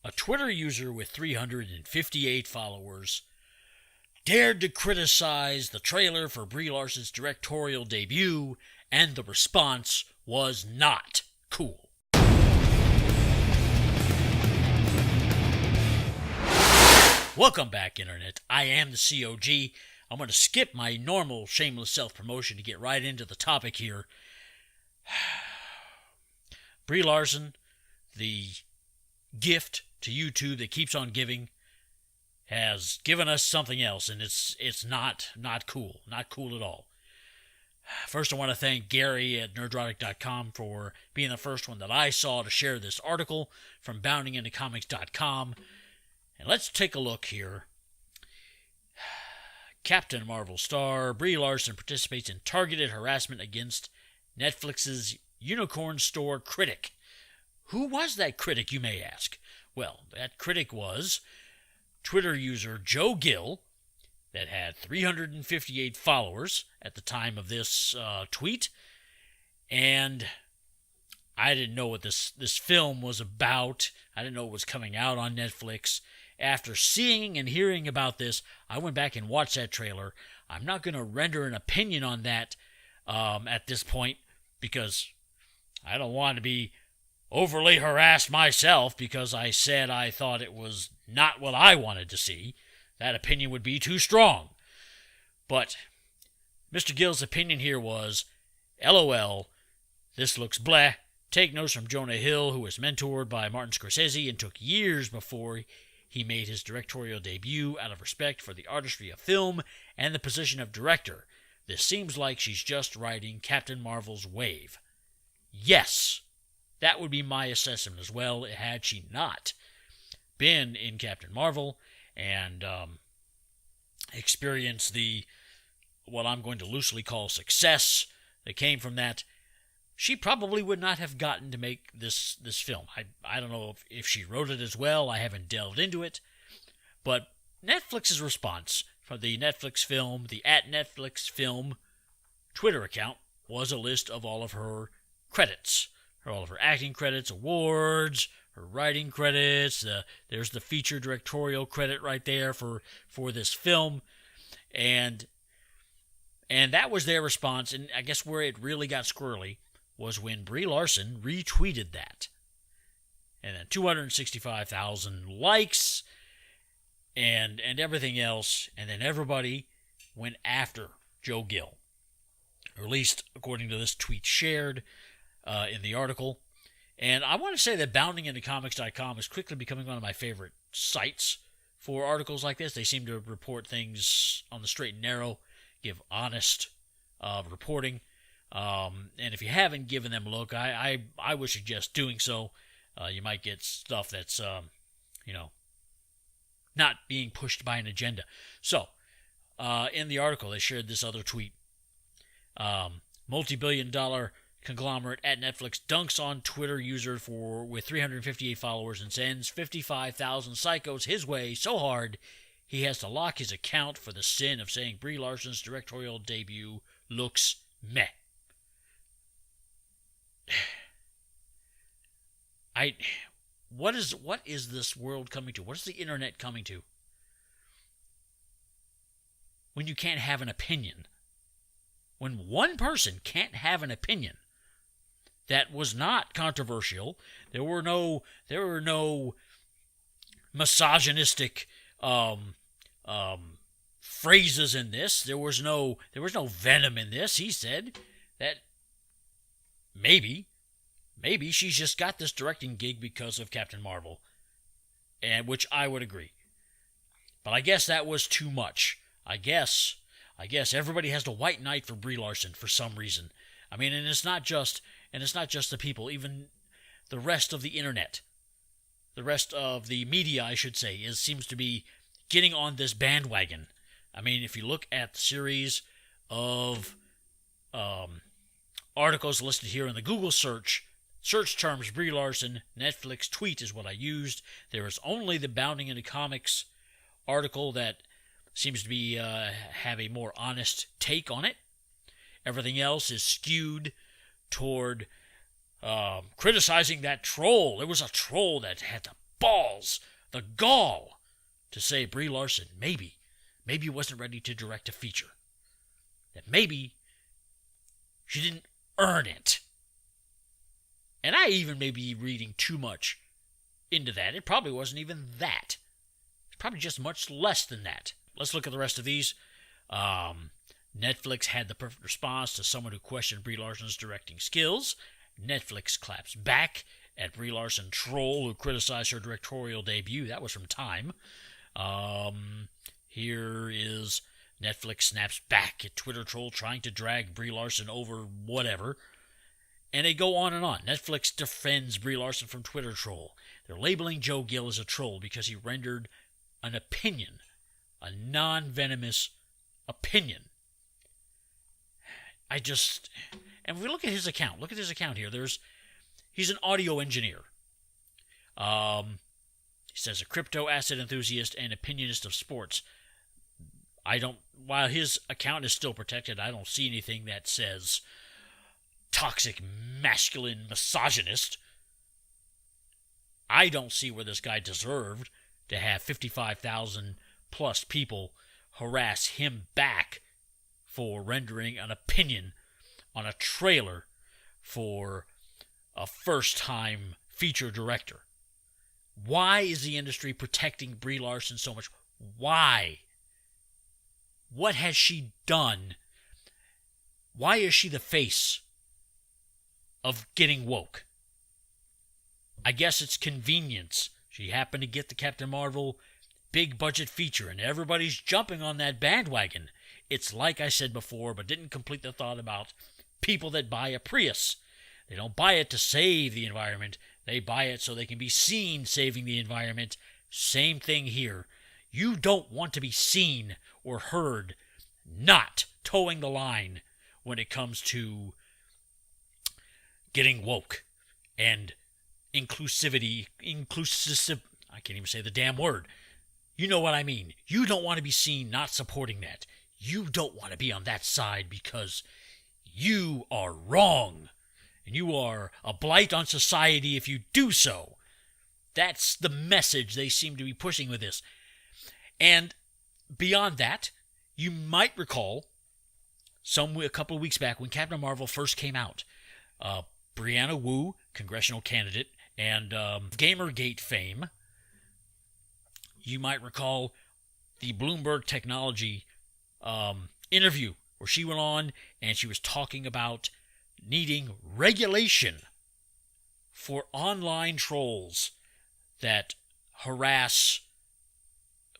A Twitter user with 358 followers dared to criticize the trailer for Brie Larson's directorial debut, and the response was not cool. Welcome back, Internet. I am the COG. I'm going to skip my normal shameless self-promotion to get right into the topic here. Brie Larson, the gift to YouTube that keeps on giving, has given us something else, and it's not cool. Not cool at all. First, I want to thank Gary at Nerdrotic.com for being the first one that I saw to share this article from BoundingIntoComics.com. And let's take a look here. Captain Marvel star Brie Larson participates in targeted harassment against Netflix's Unicorn Store critic. Who was that critic, you may ask? Well, that critic was Twitter user Joe Gill, that had 358 followers at the time of this tweet. And I didn't know what this film was about. I didn't know it was coming out on Netflix. After seeing and hearing about this, I went back and watched that trailer. I'm not going to render an opinion on that at this point, because I don't want to be overly harassed myself because I said I thought it was not what I wanted to see. That opinion would be too strong. But Mr. Gill's opinion here was, LOL, this looks bleh. Take notes from Jonah Hill, who was mentored by Martin Scorsese and took years before he made his directorial debut out of respect for the artistry of film and the position of director. This seems like she's just riding Captain Marvel's wave. Yes, that would be my assessment as well, had she not been in Captain Marvel and experienced what I'm going to loosely call success that came from that. She probably would not have gotten to make this film. I don't know if she wrote it as well. I haven't delved into it. But Netflix's response from the Netflix Film, the @NetflixFilm Twitter account, was a list of all of her credits. All of her acting credits, awards, her writing credits. There's the feature directorial credit right there for this film. And that was their response. And I guess where it really got squirrely was when Brie Larson retweeted that. And then 265,000 likes and everything else. And then everybody went after Joe Gill. Or at least according to this tweet shared in the article. And I want to say that BoundingIntoComics.com is quickly becoming one of my favorite sites for articles like this. They seem to report things on the straight and narrow, give honest reporting. And if you haven't given them a look, I would suggest doing so. You might get stuff that's, not being pushed by an agenda. So, in the article, they shared this other tweet. Multi-billion-dollar conglomerate at Netflix dunks on Twitter user with 358 followers and sends 55,000 psychos his way so hard he has to lock his account for the sin of saying Brie Larson's directorial debut looks meh. What is this world coming to? What is the internet coming to? When you can't have an opinion. When one person can't have an opinion that was not controversial, there were no misogynistic phrases in this. There was no venom in this. He said that maybe she's just got this directing gig because of Captain Marvel, and which I would agree. But I guess that was too much. I guess everybody has to white knight for Brie Larson for some reason. I mean, and it's not just the people, even the rest of the internet, the rest of the media, I should say, seems to be getting on this bandwagon. I mean, if you look at the series of articles listed here in the Google search terms Brie Larson Netflix tweet is what I used. There is only the Bounding into Comics article that seems to be have a more honest take on it. Everything else is skewed toward criticizing that troll. There was a troll that had the balls, the gall to say Brie Larson maybe wasn't ready to direct a feature. That maybe she didn't earn it. And I even may be reading too much into that. It probably wasn't even that. It's probably just much less than that. Let's look at the rest of these. Netflix had the perfect response to someone who questioned Brie Larson's directing skills. Netflix claps back at Brie Larson troll who criticized her directorial debut. That was from Time. Here is Netflix snaps back at Twitter troll trying to drag Brie Larson over whatever. And they go on and on. Netflix defends Brie Larson from Twitter troll. They're labeling Joe Gill as a troll because he rendered an opinion, a non-venomous opinion. And if we look at his account, here. He's an audio engineer. He says a crypto asset enthusiast and opinionist of sports. While his account is still protected, I don't see anything that says toxic, masculine, misogynist. I don't see where this guy deserved to have 55,000 plus people harass him back for rendering an opinion on a trailer for a first-time feature director. Why is the industry protecting Brie Larson so much? Why? What has she done? Why is she the face of getting woke? I guess it's convenience. She happened to get the Captain Marvel big budget feature, and everybody's jumping on that bandwagon. It's like I said before, but didn't complete the thought about people that buy a Prius. They don't buy it to save the environment. They buy it so they can be seen saving the environment. Same thing here. You don't want to be seen or heard not towing the line when it comes to getting woke and inclusivity. I can't even say the damn word. You know what I mean. You don't want to be seen not supporting that. You don't want to be on that side because you are wrong. And you are a blight on society if you do so. That's the message they seem to be pushing with this. And beyond that, you might recall a couple of weeks back when Captain Marvel first came out, Brianna Wu, congressional candidate, and Gamergate fame. You might recall the Bloomberg Technology interview where she went on and she was talking about needing regulation for online trolls that harass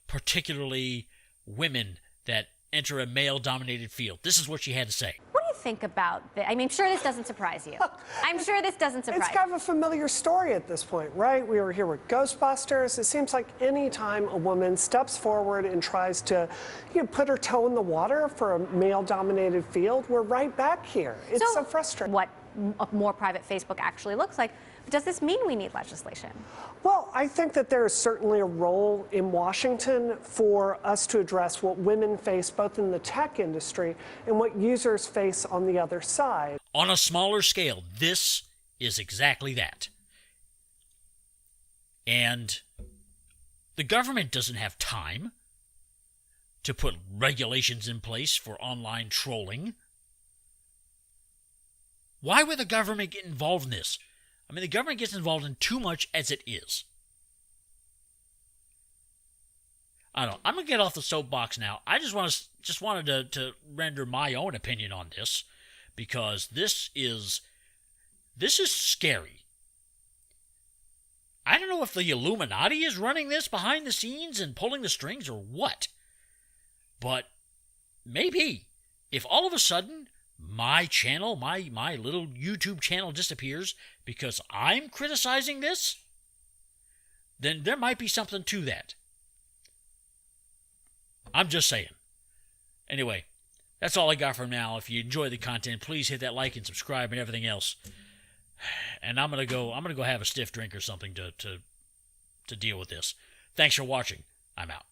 particularly women that enter a male-dominated field. This is what she had to say. What do you think about this? I mean, I'm sure this doesn't surprise you. It's kind of a familiar story at this point, right? We were here with Ghostbusters. It seems like any time a woman steps forward and tries to put her toe in the water for a male-dominated field, we're right back here. It's so frustrating. What a more private Facebook actually looks like. Does this mean we need legislation? Well, I think that there is certainly a role in Washington for us to address what women face both in the tech industry and what users face on the other side. On a smaller scale, this is exactly that. And the government doesn't have time to put regulations in place for online trolling. Why would the government get involved in this? I mean, the government gets involved in too much as it is. I don't know. I'm going to get off the soapbox now. I just wanted to render my own opinion on this because this is scary. I don't know if the Illuminati is running this behind the scenes and pulling the strings or what. But maybe if all of a sudden my channel, my little YouTube channel disappears because I'm criticizing this, then there might be something to that. I'm just saying. Anyway, that's all I got for now. If you enjoy the content, please hit that like and subscribe and everything else. And I'm gonna go have a stiff drink or something to deal with this. Thanks for watching. I'm out.